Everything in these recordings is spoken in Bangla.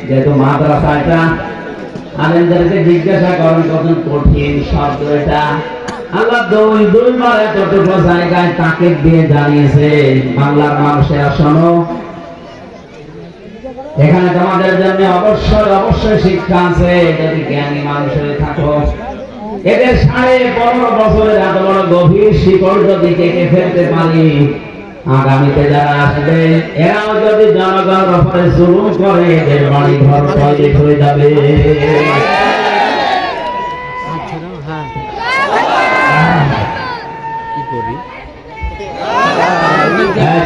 যেহেতু মাদ্রাসা এটা আলেমদেরকে জিজ্ঞাসা করেন কত কঠিন শব্দ এটা। আল্লাহ দুইবার এতটুকু জায়গায় তাকিদ দিয়ে জানিয়েছে, বাংলার মানুষেরা শোনো, এখানে তোমাদের জন্য অবশ্যই শিক্ষা আছে। যদি জ্ঞানী মানুষ হয়ে থাকো, এদের 15.5 বছরের এত বড় গভীর শিকড় যদি কেটে ফেলতে পারি, আগামীতে যারা আসবে এরাও যদি জনগণের উপরে জুলুম করে, এদের বাড়ি ঘর টয়লেট হয়ে যাবে।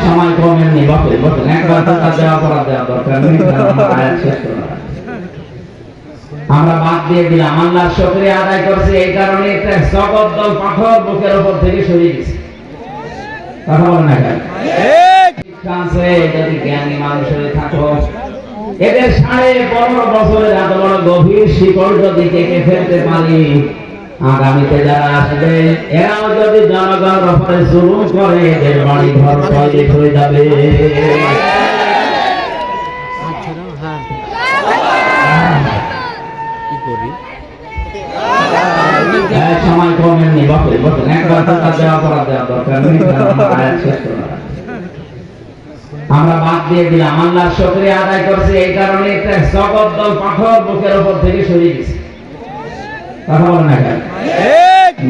সময় কমেননি, বসেন একবার দেওয়া করা দেওয়া দরকার নেই। আমরা বাদ দিয়ে দিলাম, আল্লাহর শুকরিয়া আদায় করছি। এই কারণে একটা জগদ্দল পাথর বুকের উপর থেকে সরিয়ে দিচ্ছে। কথা বলেন না কেন? যদি জ্ঞানী মানুষ হয়ে থাকো, এদের 15.5 বছরের এত বড় গভীর শিকড় যদি কেটে ফেলতে পারি, আগামীতে যারা আসবে এরাও যদি জনগণের উপরে জুলুম করে, এদের বাড়ি ঘর টয়লেট হয়ে যাবে। সময় কমেননি, বসেন একবার দেওয়া করা দেওয়া দরকার নেই। আমরা বাদ দিয়ে দিলাম, আল্লাহর শুকরিয়া আদায় করছি। এই কারণে একটা জগদ্দল পাথর বুকের উপর থেকে সরিয়ে দিচ্ছে। কথা বলেন না কেন?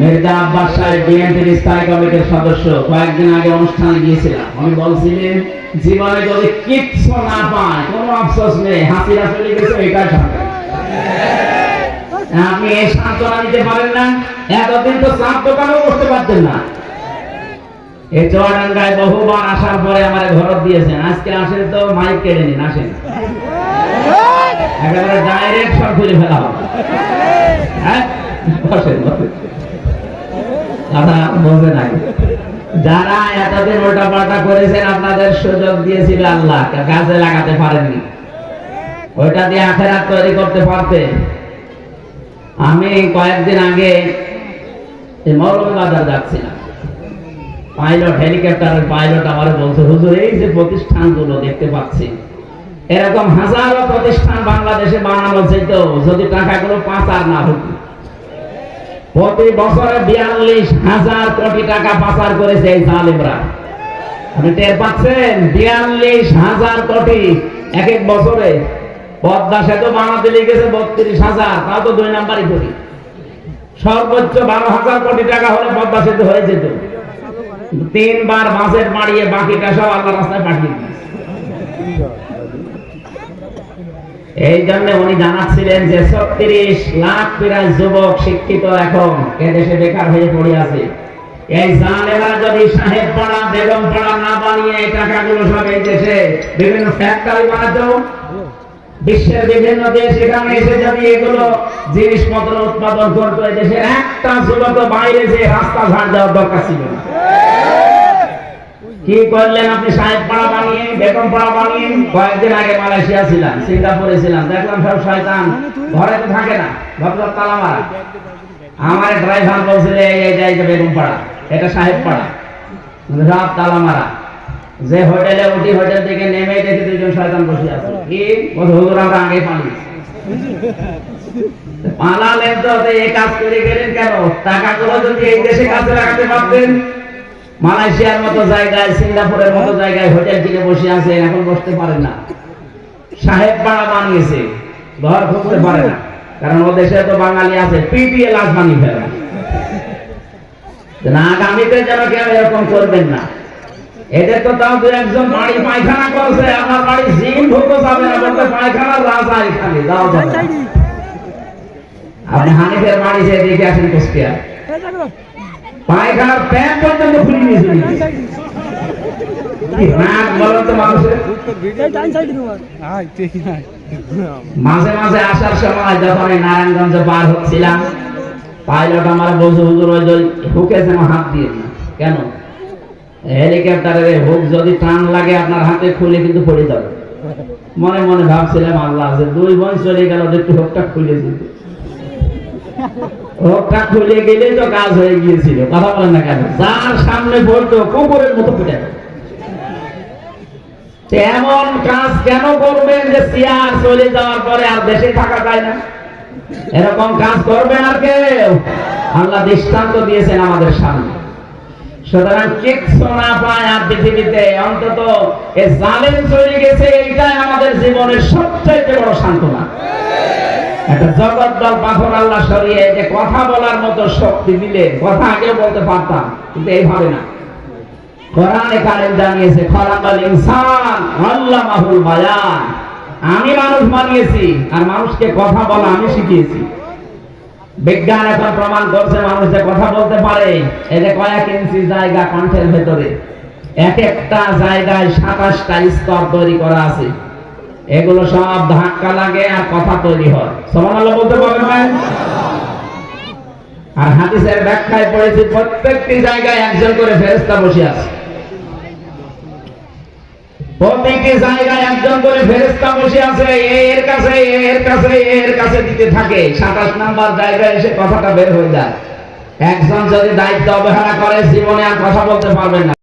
মির্জা আব্বাস সাহেব বিএনপির স্থায়ী কমিটির সদস্য, কয়েকদিন আগে অনুষ্ঠানে গিয়েছিলাম। আমি বলছিলেন জীবনে যদি কিচ্ছু না পায় কোনো আফসোস নেই, হাসিনা চলে গেছে, এটাই শান্তি। আপনি এই সান্ত্বনা দিতে পারেন না? এতদিন তো চাপ দোকানও করতে পারতেন না। এই চুয়াডাঙ্গায় বহুবার আসার পরে আমার ঘর দিয়েছেন, আজকে আসেন তো মাইক কেড়ে নিন, আসেন একেবারে ডাইরেক্ট সব খুলে ফেলা হবে। হ্যাঁ বসেন কথা বোঝে নাই। যারা এতদিন উল্টা পাল্টা করেছেন, আপনাদের সুযোগ দিয়েছিল আল্লাহ, কাজে লাগাতে পারেননি। ওইটা দিয়ে আখেরাত তৈরি করতে পারতেন। আমি কয়েকদিন আগে মৌলভীবাজার যাচ্ছিলাম, পাইলট, হেলিকপ্টারের পাইলট আমার বলছে, হুজুর এই যে প্রতিষ্ঠানগুলো দেখতে পাচ্ছি, এরকম হাজারো প্রতিষ্ঠান বাংলাদেশে বানানো যেত যদি টাকাগুলো পাচার না হতো। প্রতি বছরে 42,000 কোটি টাকা পাচার করেছে এই জালেমরা। আপনি টের পাচ্ছেন? 42,000 কোটি এক এক বছরে। পদ্মা সেতু বানাতে লেগেছে 32,000, তাও তো 2 নাম্বারই কোটি। সর্বোচ্চ 12,000 কোটি টাকা হলে পদ্মা সেতু হয়ে যেত। 3বার বাজেট বাড়িয়ে বাকিটা সব আল্লাহ রাস্তায় পাঠিয়ে দিয়েছে। এই জন্য উনি জানাচ্ছিলেন যে 36 লাখ প্রায় যুবক শিক্ষিত এখন এদেশে বেকার হয়ে পড়ে আছে। এই জালেরা যদি সাহেব পাড়া, বেগম পাড়া না বানিয়ে এই টাকাগুলো সব এই দেশে বিভিন্ন ফ্যাক্টরি বানাতো, বিশ্বের বিভিন্ন দেশ এখানে এসে যদি এগুলো জিনিসপত্র উৎপাদন করতো, এই দেশের একটা যুবক বাইরে যে রাস্তা ঝাড় দেওয়ার দরকার ছিল না। কি করলেন আপনি? সাহেব পাড়া বানিয়ে, বেগম পাড়া বানিয়ে। কয়েকদিন আগে মালয়েশিয়া ছিলাম, সিঙ্গাপুরে ছিলাম, দেখলাম সব শয়তান ঘরে তো থাকে না, ঘর তালা মারা। আমার ড্রাইভার বলছিল এই জায়গা বেগম পাড়া, এটা সাহেব পাড়া, সব তালা মারা। যে হোটেলে উঠি, হোটেল থেকে নেমে দেখি 2জন শয়তান বসে আছে। কি হুজুর আমরা আগে পালিয়েছি। পালালেন তো এই কাজ করে গেলেন কেন? টাকাগুলো যদি এই দেশে কাজে লাগাতে পারতেন। মালয়েশিয়ার মতো জায়গায়, সিঙ্গাপুরের মতো জায়গায় হোটেল কিনে বসে আছে, এখন বসতে পারেন না। সাহেব পাড়া বানিয়েছে, ঘর খুঁজতে পারে না, কারণ ও দেশে তো বাঙালি আছে, পিটিয়ে লাশ বানিয়ে ফেলে। আগামীতে যেন কেউ এরকম করবেন না। এদের তো তাও 2-1জন বাড়ি পায়খানা করছে, আমার বাড়ি জিন ঢুকতে যাবে না, বলতে পায়খানার রাজা এখানে যাও। আপনি হানিফের বাড়ি যে দেখে আসেন কুষ্টিয়া, পায়খানার প্যান্ট পর্যন্ত খুলে নিয়েছে। মাঝে মাঝে আসার সময় যখন নারায়ণগঞ্জে পার হচ্ছিলাম, পাইলট আমার বলছে, হুজুর ওই হুকে যেন হাত দিয়ে না। কেন? হেলিকপ্টারের হুক যদি টান লাগে আপনার হাতে খুলে কিন্তু পড়ে যাবে। মনে মনে ভাবছিলাম, আল্লাহ যে 2 বোন চলে গেল, একটু হুকটা খুলে দিত। হুকটা খুলে গেলে তো কাজ হয়ে গিয়েছিল। কথা বলেন না কেন? যার সামনে বলতো কুকুরের মতো পেটে এমন কাজ কেন করবেন যে চেয়ার চলে যাওয়ার পরে আর দেশে থাকা যায় না? এরকম কাজ করবেন আর কেউ? আল্লাহ দৃষ্টান্ত দিয়েছেন আমাদের সামনে। সুতরাং কিচ্ছু না পায় আর পৃথিবীতে অন্তত এই জালেম চলে গেছে, এইটাই আমাদের জীবনের সবচেয়ে বড় সান্ত্বনা। একটা জগদ্দল পাথর আল্লাহ সরিয়ে যে কথা বলার মতো শক্তি দিলে, কথা আগেও বলতে পারতাম, কিন্তু এইভাবে না। কোরআনে কারিম জানিয়েছে খলাকাল ইনসান আল্লামাহুল বায়ান, আমি মানুষ বানিয়েছি আর মানুষকে কথা বলা আমি শিখিয়েছি। বিজ্ঞান এখন প্রমাণ করছে মানুষ যে কথা বলতে পারে। এই যে কয়েক ইঞ্চি জায়গা কণ্ঠের ভেতরে, এক একটা জায়গায় 27টা স্তর তৈরি করা আছে। এগুলো সব ধাক্কা লাগে আর কথা তৈরি হয়। সুবহানাল্লাহ বলতে পারবেন না? আর হাদিসের ব্যাখ্যায় পড়েছি প্রত্যেকটি জায়গায় একজন করে ফেরেশতা বসে আছে। প্রত্যেকটি জায়গায় একজন করে ফেরেশতা বসে আছে, এর কাছে এর কাছে এর কাছে দিতে থাকে। 27 নাম্বার জায়গায় এসে কথাটা বের হয়ে যায়। একজন যদি দায়িত্ব অবহেলা করে জীবনে আর কথা বলতে পারবেন না।